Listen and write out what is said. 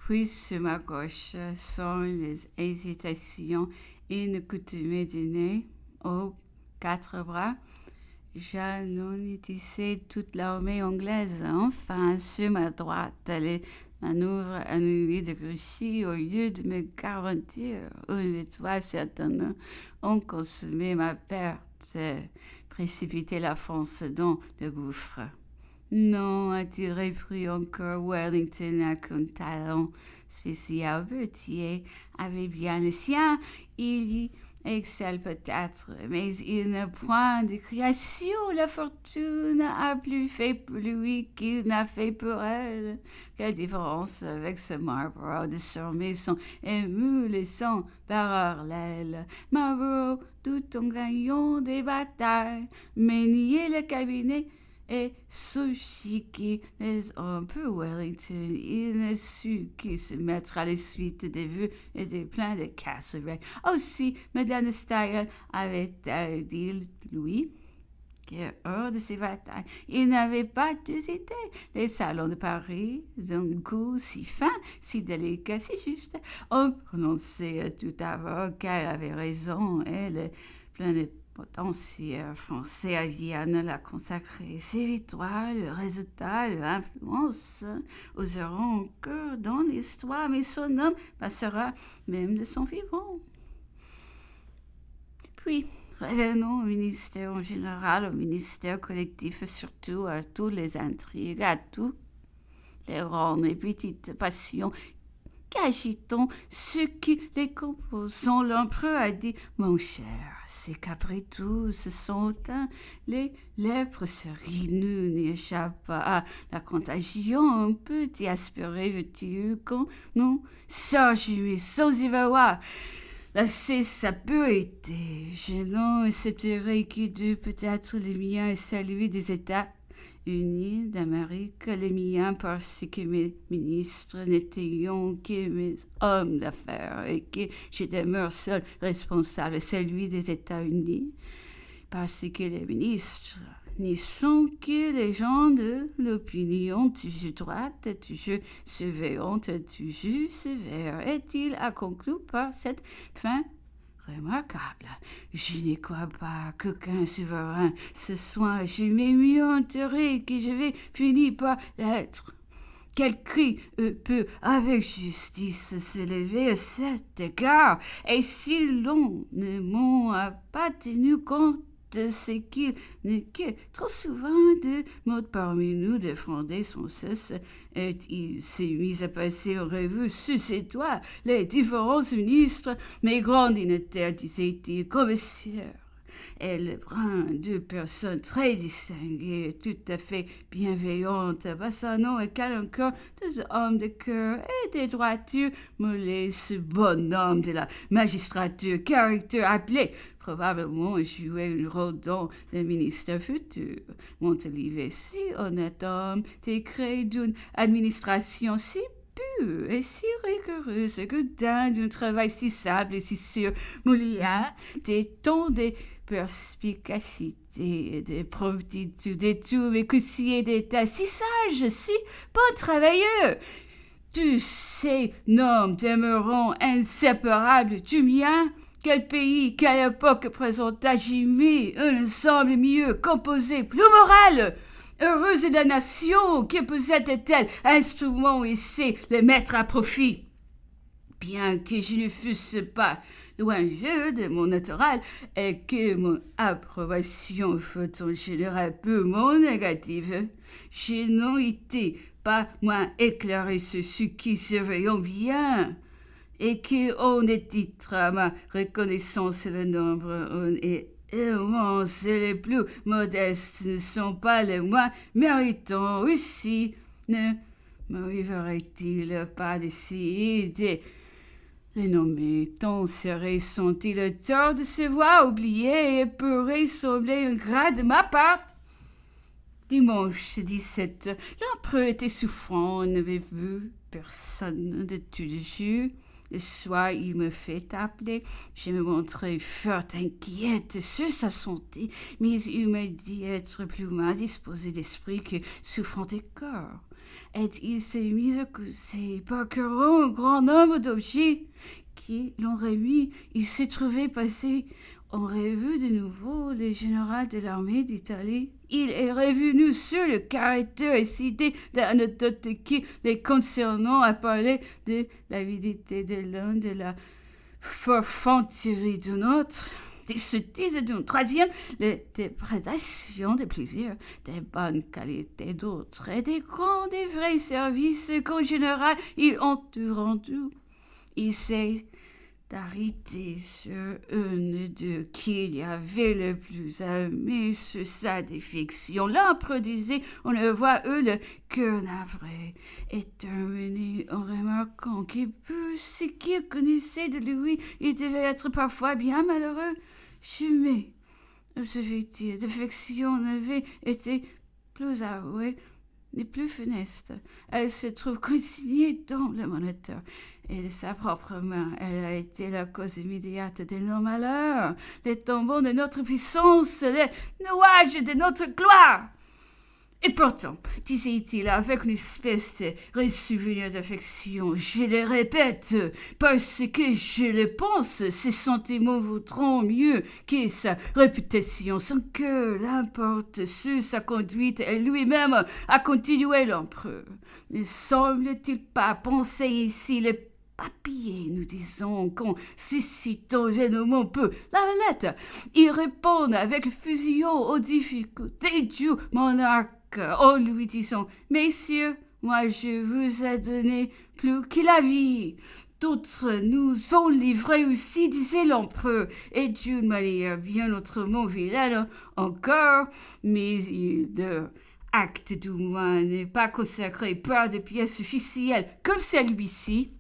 Puis sur ma gauche, sans les hésitations inaccoutumées d'aîné, aux quatre bras, j'annoncissais toute l'armée anglaise. Enfin, sur ma droite, les manœuvres annulées de Grouchy, au lieu de me garantir une victoire certaine, ont consommé ma perte, précipité la France dans le gouffre. Non, a-t-il repris encore Wellington avec un talent spécial. Berthier avait bien le sien, il y excelle peut-être, mais il n'a point de création. La fortune a plus fait pour lui qu'il n'a fait pour elle. Quelle différence avec ce Marlborough, désormais sont émus les sangs parallèles. Marlborough, tout en gagnant des batailles, maniait le cabinet et suffisit les hommes pour Wellington. Il ne sut que se mettre à la suite des vues et des plans de Castlereagh. Aussi, Madame de Staël avait-elle dit Louis que hors de ces batailles, il n'avait pas deux idées. Les salons de Paris, d'un goût si fin, si délicat, si juste, ont prononcé à tout avant qu'elle avait raison, et le plénipotentiaire français à Vienne l'a consacré. Ses victoires, le résultat, l'influence oseront encore dans l'histoire, mais son nom passera même de son vivant. Puis, revenons au ministère en général, au ministère collectif et surtout à toutes les intrigues, à tous les grandes et petites passions qu'agitant ceux qui les composent. L'empereur a dit, mon cher, c'est qu'après tout, ce sont les léproseries. Nous n'échappons pas à la contagion. On peut y aspirer, veux-tu, quand nous sorgimos sans y voir. Là, c'est sa pureté. Je n'en accepterai que deux, peut-être les miens et celui des États-Unis d'Amérique, les miens parce que mes ministres n'étaient que mes hommes d'affaires et que je demeure seul responsable, celui des États-Unis, parce que les ministres n'y sont que les gens de l'opinion, toujours droite, toujours surveillante, toujours sévère. Est-il à conclure par cette fin remarquable? Je ne crois pas qu'aucun souverain se soit jamais mieux enterré que je vais finir par l'être. Quel cri peut avec justice s'élever à cet égard? Et si l'on ne m'en a pas tenu compte, c'est qu'il n'est que trop souvent de mode parmi nous de fonder son cesse, et il s'est mis à passer en revue sous ses doigts les différents ministres, mes grands dignitaires, disait-il, commissaires. Et le brun, deux personnes très distinguées, tout à fait bienveillantes, Bassano et Calancourt, deux hommes de cœur et des droitures, mollet, ce bonhomme de la magistrature, caractère appelé probablement jouer un rôle dans le ministère futur. Montalivet, si honnête homme, décret d'une administration si pure et si rigoureuse, Gaudin d'un travail si simple et si sûr, Molière, des tons de perspicacité et de promptitude et tout, mais coussier d'état si sage, si bon travailleur. Tous ces noms demeureront inséparables du mien. Quel pays, quelle époque présenta jamais un ensemble mieux composé, plus moral? Heureuse est la nation qui possède de tels instruments et sait les mettre à profit. Bien que je ne fusse pas loin de mon naturel et que mon approbation fût en général purement négative, je n'en étais pas moins éclairé sur ce qui surveillons bien et qu'on était à ma reconnaissance le nombre est immense et les plus modestes ne sont pas les moins méritants aussi. Ne m'arriverait-il pas de citer les nommés tant sont-ils le tort de se voir oubliés et pourrait sembler un grade de ma part? Dimanche 17, l'empereur était souffrant, n'avait vu personne de tout le jour. Le soir, il me fait appeler. Je me montrais fort inquiète sur sa santé, mais il m'a dit être plus mal disposé d'esprit que souffrant de corps. et il s'est mis à causer, parcourant un grand nombre d'objets qui l'ont remis. Il s'est trouvé passer en revue de nouveau le général de l'armée d'Italie. Il est revenu sur le caractère et cité d'anecdotes qui les concernant à parler de l'avidité de l'un, de la forfanterie d'un autre, des sottises d'un troisième, les déprédations des plaisirs, des bonnes qualités d'autres et des grands et vrais services qu'en général ils ont rendu. Il s'est arrêté sur une d'eux qu'il y avait le plus aimé sur sa défection. L'un produisait, on le voit, le cœur navré et terminé en remarquant que peu ce qu'il connaissait de lui, il devait être parfois bien malheureux. Jamais, ce fait-il, défection n'avait été plus avouée ni plus funeste. Elle se trouve consignée dans le Moniteur, et de sa propre main, elle a été la cause immédiate de nos malheurs, les tombeaux de notre puissance, les nuages de notre gloire. Et pourtant, disait-il avec une espèce de ressouvenir d'affection, je le répète, parce que je le pense, ses sentiments vaudront mieux que sa réputation, sans que l'importe sur sa conduite et lui-même a continué l'empereur. Ne semble-t-il pas penser ici les papiers, nous disons, qu'en suscitant vainement peu la valette, ils répondent avec fusion aux difficultés du monarque en lui disant « Messieurs, moi je vous ai donné plus que la vie. D'autres nous ont livré aussi, disait l'empereur, et d'une manière bien autrement vilaine encore, mais leur acte du moins n'est pas consacré par des pièces officielles comme celui-ci. »